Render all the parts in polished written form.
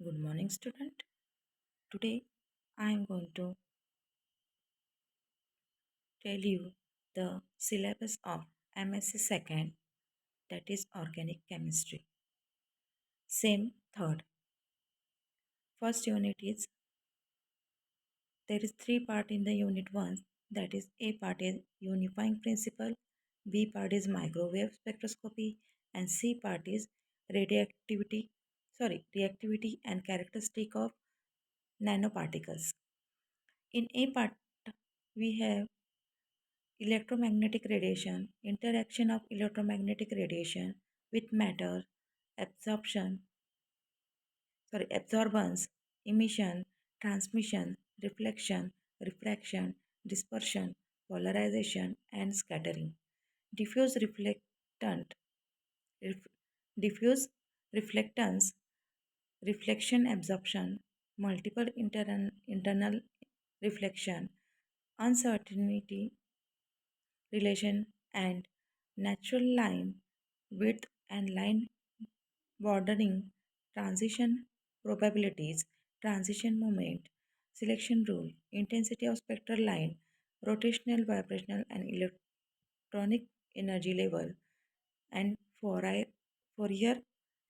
Good morning, student. Today I am going to tell you the syllabus of MSc Second, that is Organic Chemistry. Same third. First unit is there is three part in the unit one. That is A part is unifying principle, B part is microwave spectroscopy, and C part is radioactivity. Reactivity and characteristic of nanoparticles. In A part, we have electromagnetic radiation, interaction of electromagnetic radiation with matter, absorption, absorbance, emission, transmission, reflection, refraction, dispersion, polarization, and scattering. Diffuse reflectant, ref- diffuse reflectance, reflection absorption, multiple internal reflection, uncertainty relation, and natural line width and line bordering, transition probabilities, transition moment, selection rule, intensity of spectral line, rotational, vibrational, and electronic energy level, and Fourier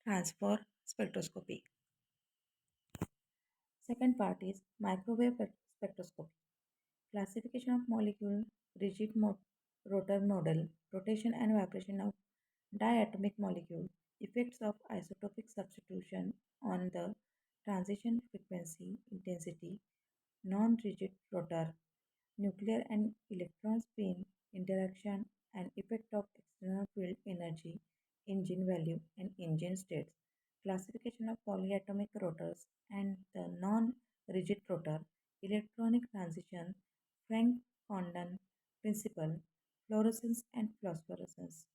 transfer spectroscopy. Second part is microwave spectroscopy. Classification of molecule, rigid rotor model, rotation and vibration of diatomic molecule, effects of isotopic substitution on the transition frequency, intensity, non-rigid rotor, nuclear and electron spin interaction, and effect of external field energy, engine value, and engine states. Classification of polyatomic rotors and the non-rigid rotor, electronic transition, Frank Condon principle, fluorescence and phosphorescence.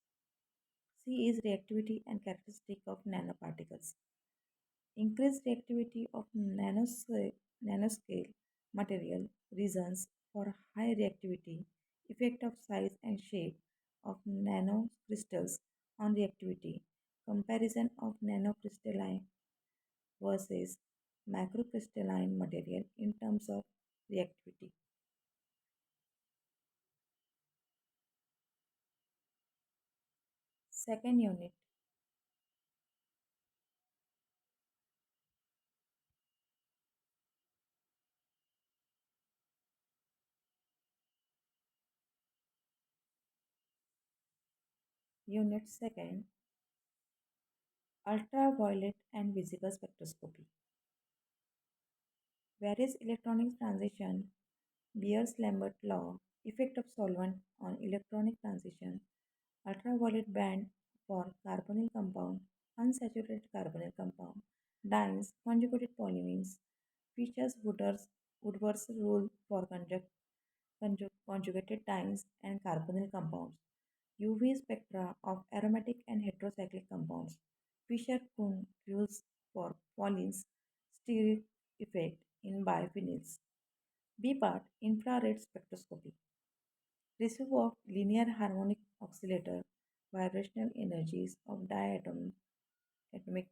C is reactivity and characteristic of nanoparticles. Increased reactivity of nanoscale material, reasons for high reactivity, effect of size and shape of nanocrystals on reactivity, comparison of nanocrystalline versus macrocrystalline material in terms of reactivity. Second unit, unit second, ultraviolet and visible spectroscopy. Various electronic transition, Beers-Lambert law, effect of solvent on electronic transition, ultraviolet band for carbonyl compound, unsaturated carbonyl compound, dienes, conjugated polyamines, features Woodward's rule for conjugated dienes and carbonyl compounds, UV spectra of aromatic and heterocyclic compounds, Fischer-Tropsch rules for Pauline's steric effect in biphenyls. B part infrared spectroscopy. Receive of linear harmonic oscillator vibrational energies of diatomic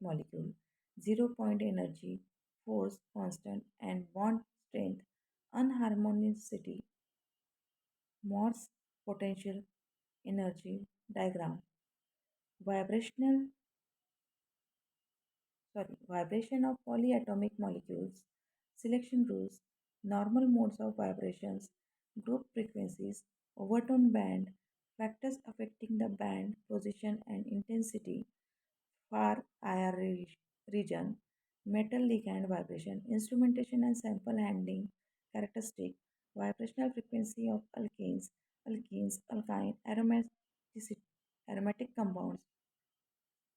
molecule, zero point energy, force constant, and bond strength, unharmonicity, Morse potential energy diagram, vibrational vibration of polyatomic molecules, selection rules, normal modes of vibrations, group frequencies, overtone band, factors affecting the band position and intensity, far IR region, metal ligand vibration, instrumentation and sample handling characteristic, vibrational frequency of alkyne, aromatic compounds,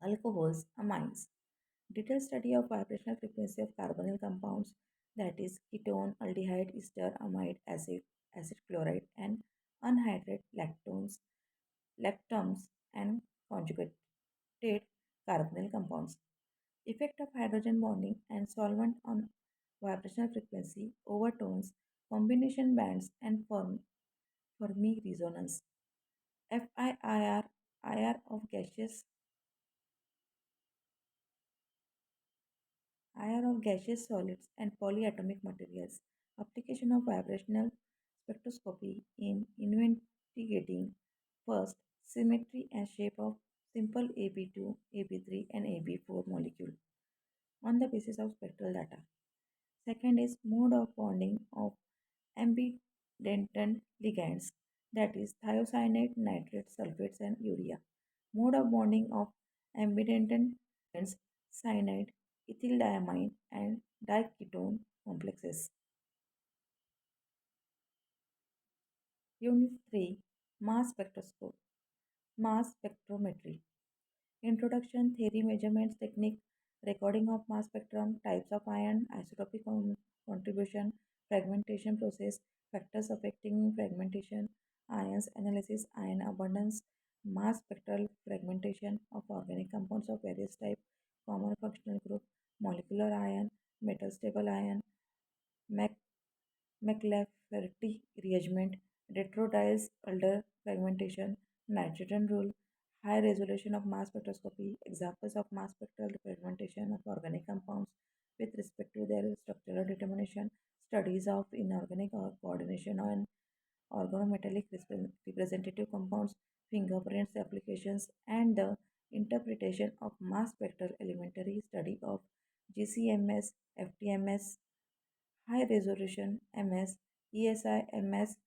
alcohols, amines. Detailed study of vibrational frequency of carbonyl compounds, that is ketone, aldehyde, ester, amide, acid chloride, and anhydride lactones, and conjugated carbonyl compounds. Effect of hydrogen bonding and solvent on vibrational frequency, overtones, combination bands, and Fermi resonance. FIIR IR of gaseous IR of gaseous solids and polyatomic materials. Application of vibrational spectroscopy in investigating first symmetry and shape of simple AB2, AB3, and AB4 molecule on the basis of spectral data. Second is mode of bonding of ambidextrous ligands, that is thiocyanate, nitrate, sulfates, and urea. Mode of bonding of ambidextrous ligands, cyanide, ethylenediamine, and diketone complexes. Unit 3 Mass Spectroscope Mass Spectrometry Introduction, Theory, Measurements, Technique, Recording of Mass Spectrum, Types of Ion, Isotopic Contribution, Fragmentation Process, Factors Affecting Fragmentation, Ions Analysis, Ion Abundance, Mass Spectral Fragmentation of Organic Compounds of various types, Common Functional Group, Molecular Ion, Metal Stable Ion, McLafferty rearrangement, Detroit Alder fragmentation, nitrogen rule, high resolution of mass spectroscopy, examples of mass spectral fragmentation of organic compounds with respect to their structural determination, studies of inorganic coordination and organometallic representative compounds, fingerprints applications, and the interpretation of mass spectral elementary study of GCMS, FTMS, high resolution MS, ESI MS,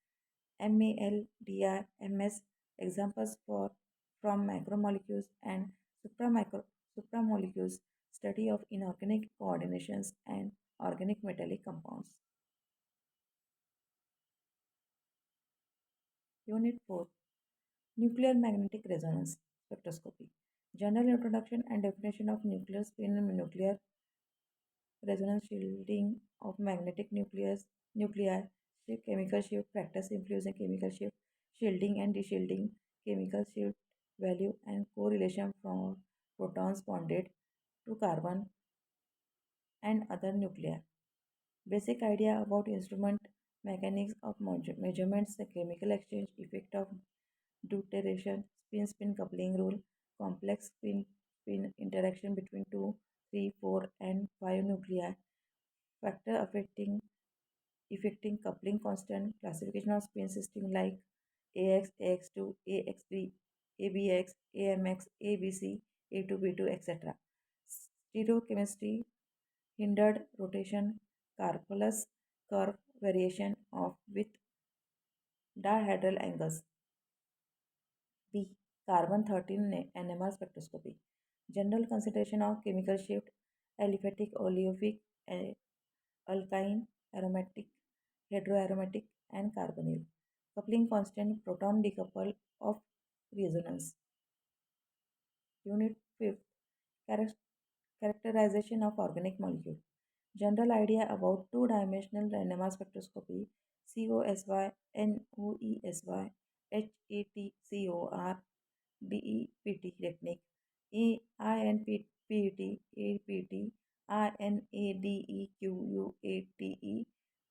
MALDI MS, examples for from macromolecules and supramolecules, study of inorganic coordinations and organic metallic compounds. Unit 4 Nuclear Magnetic Resonance Spectroscopy. General introduction and definition of nuclear spin and nuclear resonance shielding of magnetic nuclei, chemical shift, practice influencing chemical shift, shielding and deshielding, chemical shift value and correlation from protons bonded to carbon and other nuclei. Basic idea about instrument mechanics of measurements, the chemical exchange, effect of deuteration, spin-spin coupling rule, complex spin-spin interaction between 2, 3, 4, and 5 nuclei, factor affecting coupling constant, classification of spin system like AX, AX2, AX3, ABX, AMX, ABC, A2, B2, etc. Stereochemistry, hindered rotation, Karplus curve variation of with dihedral angles. B. Carbon 13 NMR spectroscopy. General consideration of chemical shift, aliphatic, oleoic, alkyne, aromatic, heteroaromatic, and carbonyl. Coupling constant, proton decouple of resonance. Unit 5. Characterization of organic molecule. General idea about two-dimensional NMR spectroscopy, COSY, NOESY, HETCOR, DEPT technique, INPET, APT, INADEQUATE,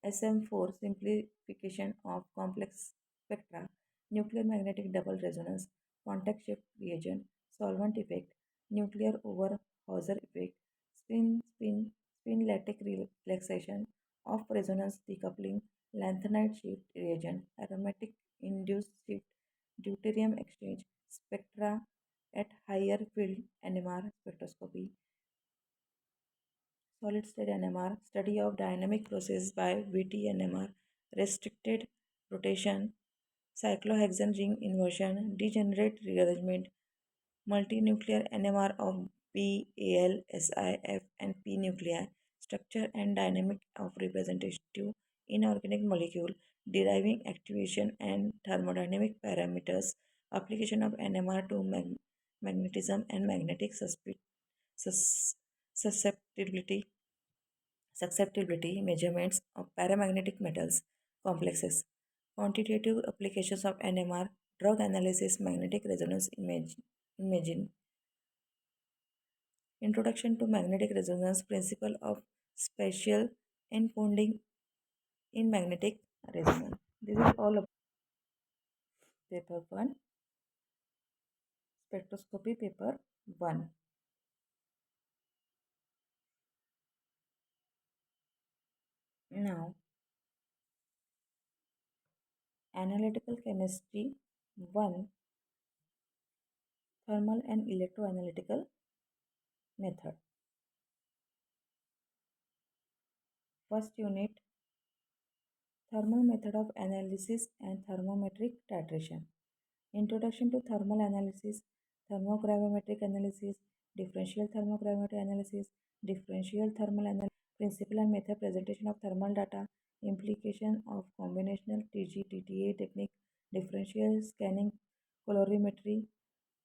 SM4 simplification of complex spectra, nuclear magnetic double resonance, contact shift reagent, solvent effect, nuclear over Hauser effect, spin lattice relaxation of resonance decoupling, lanthanide shift reagent, aromatic induced shift, deuterium exchange, spectra at higher field NMR spectroscopy, solid state NMR, study of dynamic process by VT-NMR, restricted rotation, cyclohexane ring inversion, degenerate rearrangement, multinuclear NMR of BAL, SIF, and P nuclei, structure and dynamic of representative inorganic molecule, deriving activation and thermodynamic parameters, application of NMR to magnetism and magnetic sus- susceptibility, susceptibility measurements of paramagnetic metals complexes, quantitative applications of NMR, drug analysis, magnetic resonance imaging, introduction to magnetic resonance principle of spatial encoding in magnetic resonance. This is all about paper 1, spectroscopy paper 1. Now, analytical chemistry 1, thermal and electroanalytical method. First unit, thermal method of analysis and thermometric titration. Introduction to thermal analysis, thermogravimetric analysis, differential thermogravimetry analysis, differential thermal analysis, principle and method presentation of thermal data, implication of combinational TG-TTA technique, differential scanning colorimetry,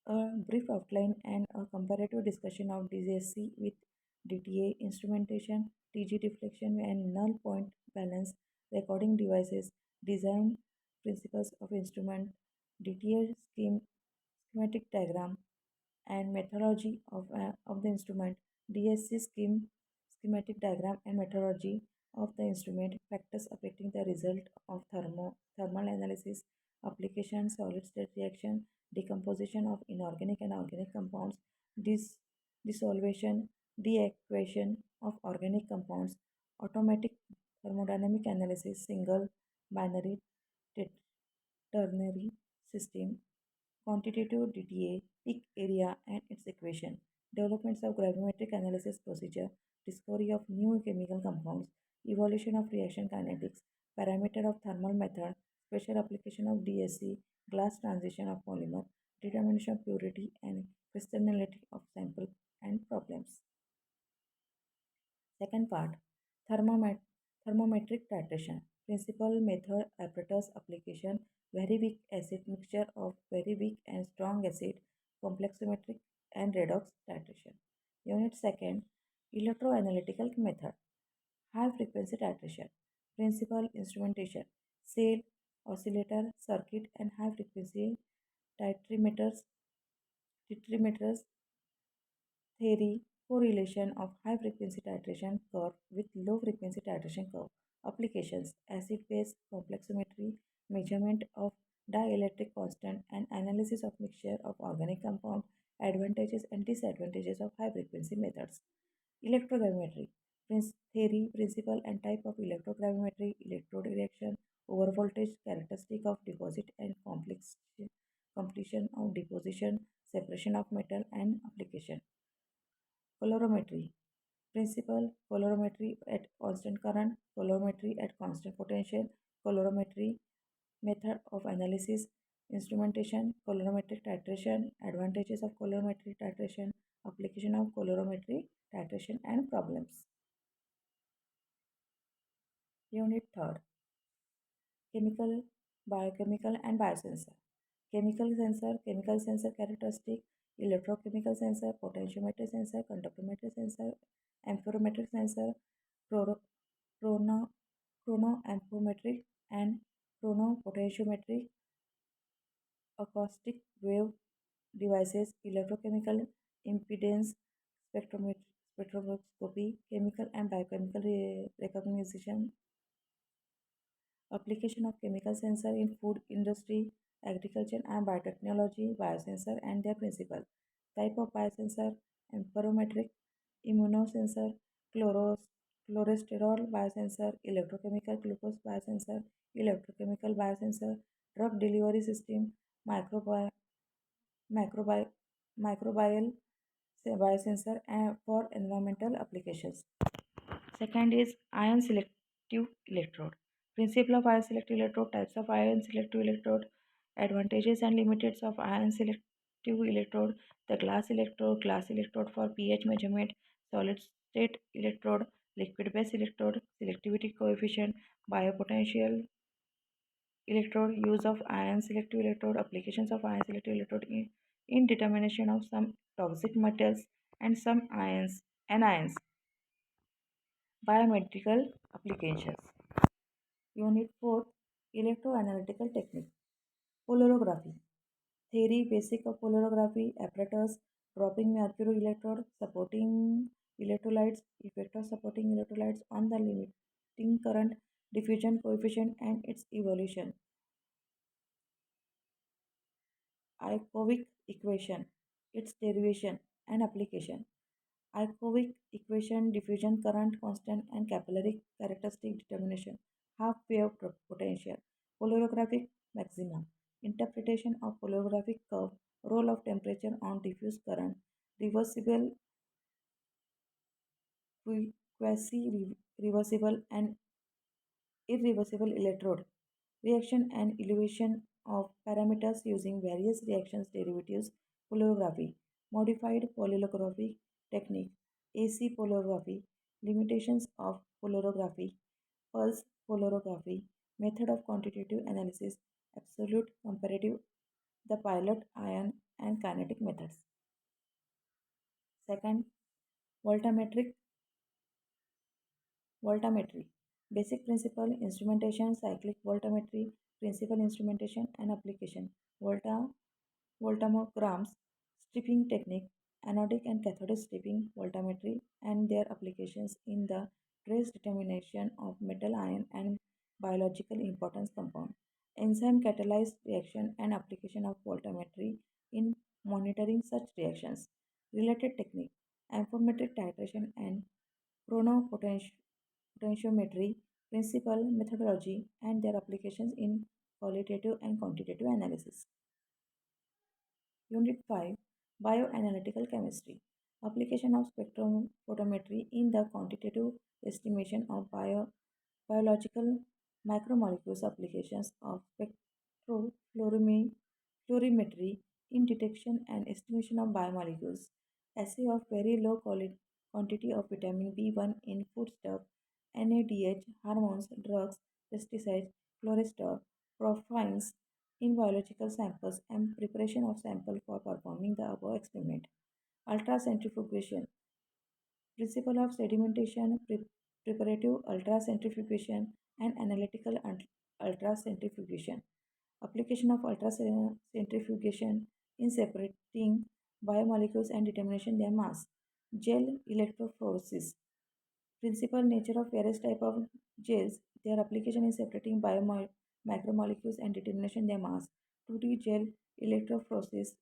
a brief outline and a comparative discussion of DSC with DTA instrumentation, TG deflection and null point balance, recording devices, design principles of instrument, DTA schematic diagram, and methodology of the instrument, DSC schematic diagram and methodology of the instrument, factors affecting the result of thermal analysis, application, solid state reaction, decomposition of inorganic and organic compounds, dis- dissolution, deactivation of organic compounds, automatic thermodynamic analysis, single binary ternary system, quantitative DTA, peak area and its equation, developments of gravimetric analysis procedure, discovery of new chemical compounds, evolution of reaction kinetics, parameter of thermal method, special application of DSC, glass transition of polymer, determination of purity and crystallinity of sample and problems. Second part, thermomet- thermometric titration. Principal method apparatus application, very weak acid mixture of very weak and strong acid, complexometric and redox titration. Unit second, electroanalytical method, high frequency titration. Principal instrumentation, cell, oscillator, circuit and high frequency titrimeters, titrimeters theory, correlation of high frequency titration curve with low frequency titration curve. Applications, acid base complexometry, measurement of dielectric constant and analysis of mixture of organic compound, advantages and disadvantages of high frequency methods. Electrogravimetry, theory, principle and type of electrogravimetry, electrode reaction, overvoltage, characteristic of deposit and completion of deposition, separation of metal and application. Colorimetry. Principle colorimetry at constant current, colorimetry at constant potential, colorimetry method of analysis, instrumentation, colorimetric titration, advantages of colorimetric titration, application of colorimetry titration and problems. Unit 3rd, chemical, biochemical and biosensor. Chemical sensor characteristic, electrochemical sensor, potentiometer sensor, conductometer sensor, amperometric sensor, chrono, chrono, chronoamperometric and chronopotentiometric, acoustic wave devices, electrochemical impedance spectroscopy, chemical and biochemical recognition, application of chemical sensor in food industry, agriculture and biotechnology, biosensor and their principle. Type of biosensor, amperometric, immunosensor, chloros, cholesterol biosensor, electrochemical glucose biosensor, electrochemical biosensor, drug delivery system, microbi- microbi- microbial biosensor and for environmental applications. Second is ion selective electrode. Principle of ion selective electrode, types of ion selective electrode, advantages and limits of ion selective electrode, the glass electrode for pH measurement, solid state electrode, liquid base electrode, selectivity coefficient, biopotential electrode, use of ion selective electrode, applications of ion selective electrode in determination of some toxic metals and some anions, biomedical applications. Unit 4, electroanalytical technique. Polarography. Theory, basic of polarography, apparatus, dropping mercury electrode, supporting electrolytes, effect of supporting electrolytes on the limiting current, diffusion coefficient and its evolution. Ikovic equation, its derivation and application. Archovic equation, diffusion current constant, and capillary characteristic determination, half wave potential, polarographic maxima, interpretation of polarographic curve, role of temperature on diffuse current, reversible, quasi-reversible, and irreversible electrode, reaction and elevation of parameters using various reactions derivatives, polarography, modified polyrography technique, AC polarography, limitations of polarography, pulse polarography, method of quantitative analysis, absolute comparative, the pilot ion and kinetic methods. Second, voltammetric voltammetry. Basic principle instrumentation, cyclic voltammetry, principal instrumentation and application. Voltammograms, stripping technique, anodic and cathodic stripping voltammetry and their applications in the trace determination of metal ion and biological importance compound. Enzyme catalyzed reaction and application of voltammetry in monitoring such reactions. Related technique, amphometric titration and chronopotentiometry, principle, methodology, and their applications in qualitative and quantitative analysis. Unit 5, Bioanalytical Chemistry. Application of spectrophotometry in the quantitative estimation of biological macromolecules. Applications of spectrophlorimetry in detection and estimation of biomolecules. Assay of very low quantity of vitamin B1 in foodstuff, NADH, hormones, drugs, pesticides, chlorester, profines in biological samples and preparation of sample for performing the above experiment. Ultracentrifugation, principle of sedimentation, preparative ultracentrifugation, and analytical ultracentrifugation. Application of ultracentrifugation in separating biomolecules and determination their mass. Gel electrophoresis, principal nature of various type of gels, their application in separating macromolecules and determination their mass. 2D gel electrophoresis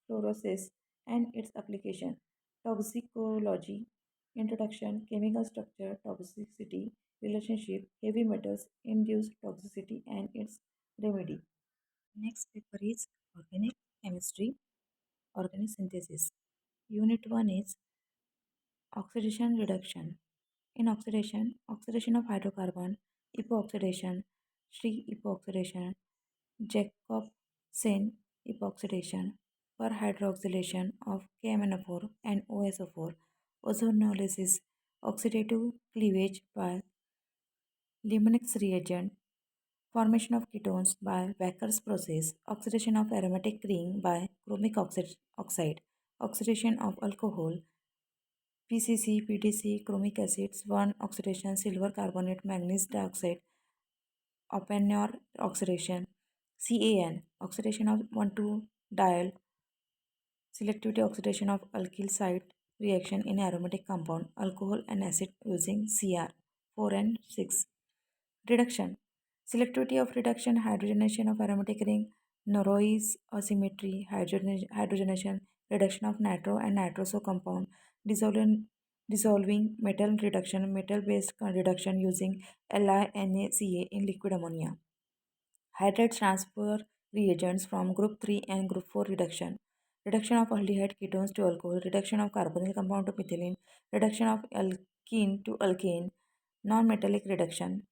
fluorosis and its application. Toxicology, introduction, chemical structure, toxicity, relationship, heavy metals, induced toxicity and its remedy. Next paper is organic chemistry, organic synthesis. Unit 1 is oxidation reduction. In oxidation, oxidation of hydrocarbon, epoxidation, Sri epoxidation, Jacobsen epoxidation, perhydroxylation of KMnO4 and OSO4, ozonolysis, oxidative cleavage by Lehmann's reagent, formation of ketones by Wacker's process, oxidation of aromatic ring by chromic oxide, oxidation of alcohol, PCC, PDC, chromic acids, 1 oxidation, silver carbonate, manganese dioxide, Oppenauer oxidation, CAN, oxidation of 1,2-diol, selectivity oxidation of alkyl site reaction in aromatic compound, alcohol and acid using CR, 4 and 6. Reduction, selectivity of reduction, hydrogenation of aromatic ring, Norrois asymmetry, hydrogenation, reduction of nitro and nitroso compound, dissolving metal reduction, metal-based reduction using LiNaCa in liquid ammonia. Hydrate transfer reagents from group 3 and group 4 reduction. Reduction of aldehyde ketones to alcohol, reduction of carbonyl compound to methylene, reduction of alkene to alkane, non-metallic reduction,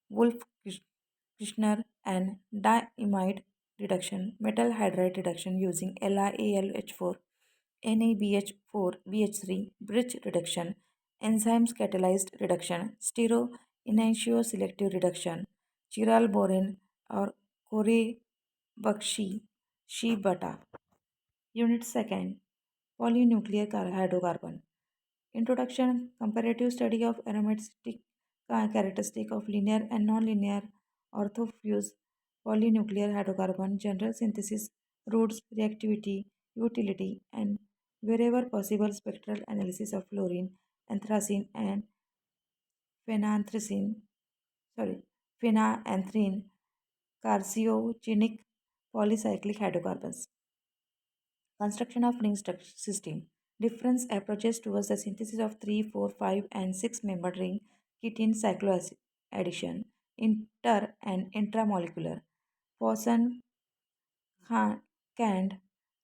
Wolff-Kirchner and diimide reduction, metal hydride reduction using LiAlH4, NaBH4, BH3, bridge reduction, enzymes catalyzed reduction, stero-enantioselective reduction, chiral boron or Corey-Bakshi Shibata. Unit 2nd, polynuclear hydrocarbon. Introduction, comparative study of aromatic characteristic of linear and nonlinear orthofuse polynuclear hydrocarbon, general synthesis, routes, reactivity, utility, and wherever possible spectral analysis of fluorine, anthracene, and phenanthrene, sorry, phenanthrene, carcinogenic polycyclic hydrocarbons. Construction of ring system. Different approaches towards the synthesis of 3, 4, 5, and 6 member ring ketene cycloaddition, inter and intramolecular, Poisson Cand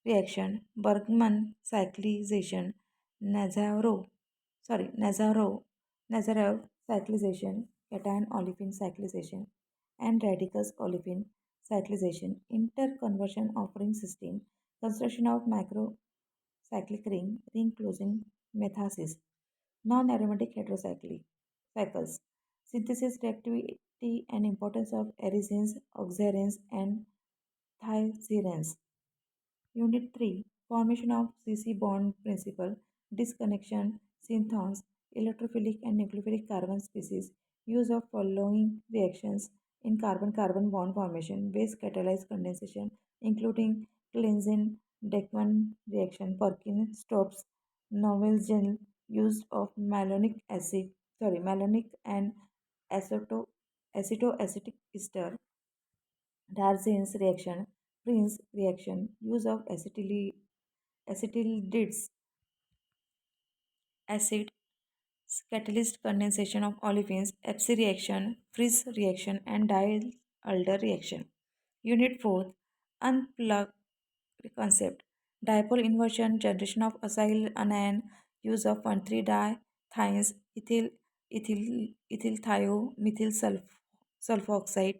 reaction, Bergman cyclization, Nazarev cyclization, cation olefin cyclization, and radicals olefin cyclization, interconversion of ring system, construction of macrocyclic ring closing metathesis, non-aromatic heterocyclic cycles, synthesis reactivity and importance of arisines, oxirins, and thiazines. Unit 3 Formation of CC bond principle, disconnection, synthons, electrophilic and nucleophilic carbon species, use of following reactions in carbon carbon bond formation, base catalyzed condensation, including Cleansing, Dekman reaction, Perkin, Stopes, Novelgen, use of malonic and acetoacetic ester, Darzin's reaction, Prince reaction, use of acetylides, acid, catalyst condensation of olefins, Epsi reaction, Fries reaction, and Diel-Alder reaction. Unit 4 Unplugged concept. Dipole inversion, generation of acyl anion, use of 1,3-dithiones, ethyl thio, methyl sulfoxide,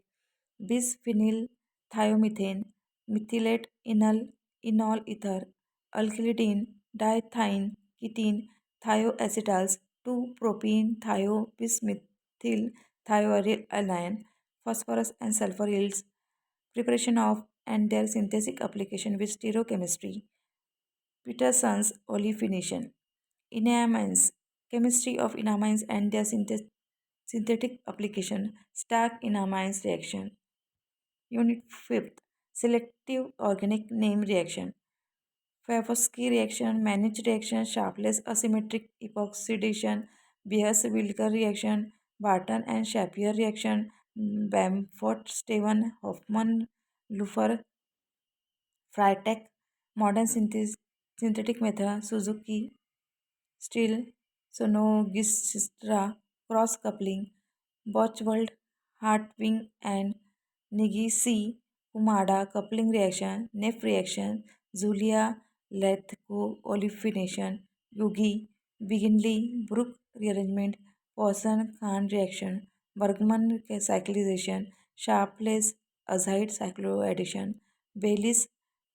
bisphenyl thiomethane, methylate enol ether, alkylidene, diethine, ketene, thioacetals, 2-propene thiobismethyl thioaryl anion, phosphorus and sulfur yields, preparation of and their synthetic application with stereochemistry, Peterson's olefination, enamines, chemistry of enamines and their synthetic application, Stark enamines reaction. Unit 5th Selective organic name reaction. Favosky reaction, Manich reaction, Sharpless asymmetric epoxidation, Beers-Wilker reaction, Barton and Shapier reaction, Bamford, Steven, Hoffman, Lufer, Freitag, modern synthetic method, Suzuki, Still, Sonogistra, cross coupling, Bochwald, Hartwig, and Nigisi, Kumada, coupling reaction, Neff reaction, Zulia, Lethko, olefination, Yugi, Biginley, Brook rearrangement, Poisson Khan reaction, Bergman cyclization, Sharpless azide cycloaddition, Baylis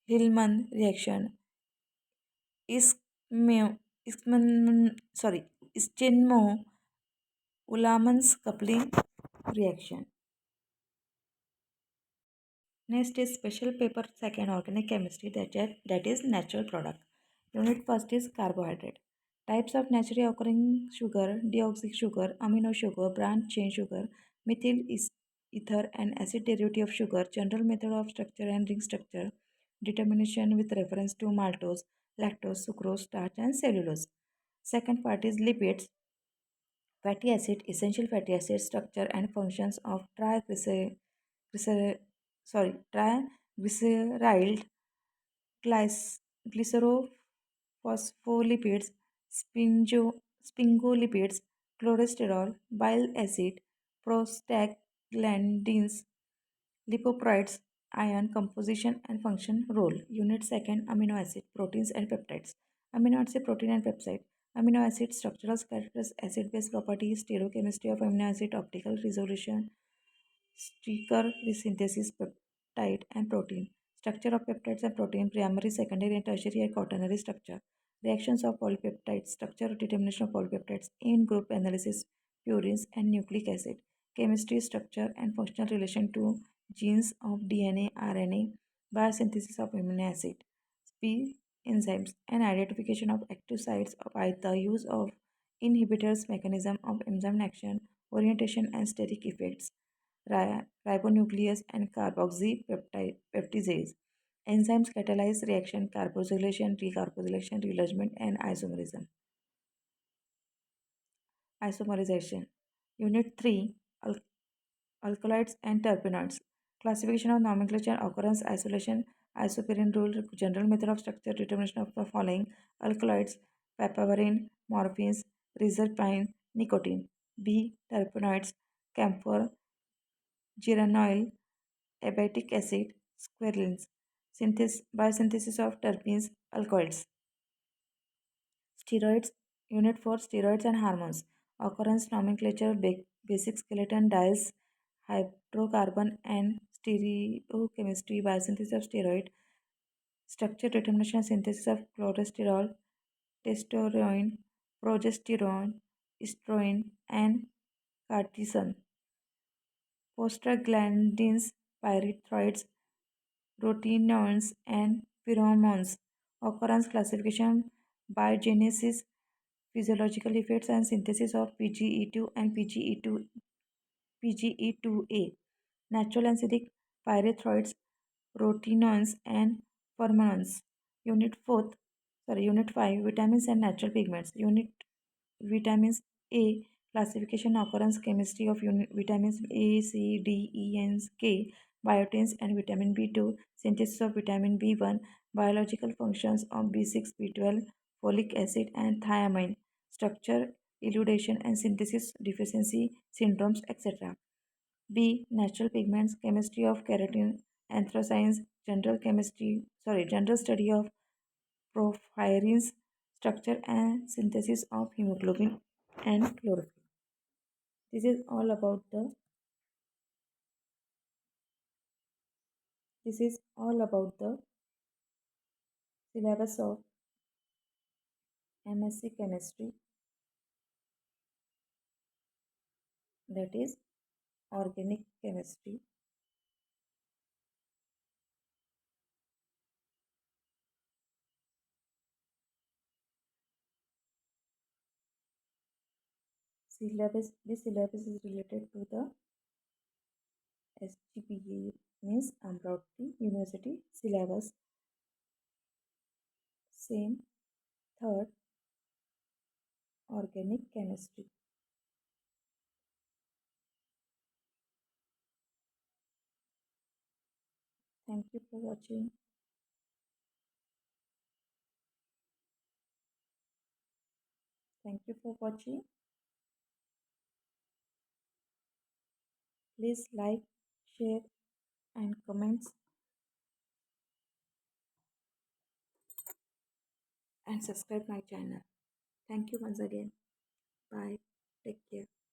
Hillman reaction, Ismio, Ischenmo Ullmann's coupling reaction. Next is special paper second organic chemistry that is natural product. Unit first is carbohydrate. Types of naturally occurring sugar, deoxy sugar, amino sugar, branch chain sugar, methyl ether and acid derivative of sugar, general method of structure and ring structure, determination with reference to maltose, lactose, sucrose, starch and cellulose. Second part is lipids, fatty acid, essential fatty acid structure and functions of glycer- triglyceride, glycerophospholipids, sphingolipids, cholesterol, bile acid, prostaglandins, lipoproteins, ion composition and function role. Unit second amino acid, proteins and peptides. Amino acid, protein and peptide. Amino acid structural characters, acid base properties, stereochemistry of amino acid, optical resolution, Streaker synthesis peptide and protein. Structure of peptides and protein, primary, secondary, and tertiary and quaternary structure. Reactions of polypeptides, structure determination of polypeptides, in group analysis, purines, and nucleic acid. Chemistry, structure, and functional relation to genes of DNA, RNA, biosynthesis of amino acid, P enzymes, and identification of active sites by the use of inhibitors, mechanism of enzyme action, orientation, and steric effects ribonuclease and carboxypeptidase. Enzymes catalyze reaction, carboxylation, recarboxylation, rearrangement, and isomerization. Unit 3 Alkaloids and terpenoids. Classification of nomenclature, occurrence, isolation, isopirin rule, general method of structure, determination of the following alkaloids, papaverine, morphine, reserpine, nicotine. B. Terpenoids, camphor, geraniol, abietic acid, squalene. Biosynthesis of terpenes, alkaloids. Steroids, unit for steroids and hormones. Occurrence, nomenclature, basic skeleton, dies, hydrocarbon and stereochemistry, biosynthesis of steroid, structure determination, synthesis of cholesterol, testosterone, progesterone, estrogen, and cortisol. Prostaglandins, pyrethroids, rotenons, and pheromones. Occurrence classification by genesis, physiological effects, and synthesis of PGE2 and PGE2A. Natural and acidic pyrethroids, rotenons, and pheromones. Unit 5, vitamins and natural pigments. Unit Vitamins A, classification, occurrence, chemistry of vitamins A, C, D, E, and K, biotin and vitamin B2, synthesis of vitamin B1, biological functions of B6, B12, folic acid, and thiamine, structure, eludation, and synthesis deficiency syndromes, etc. B. Natural pigments, chemistry of keratin, anthocyanins, general study of porphyrins, structure and synthesis of hemoglobin and chlorophyll. This is all about the this is all about the syllabus of MSc chemistry, that is organic chemistry. This syllabus is related to the SGPA, means Amravati University syllabus. Same third, organic chemistry. Thank you for watching. Thank you for watching. Please like, share, and comments and subscribe my channel. Thank you once again. Bye. Take care.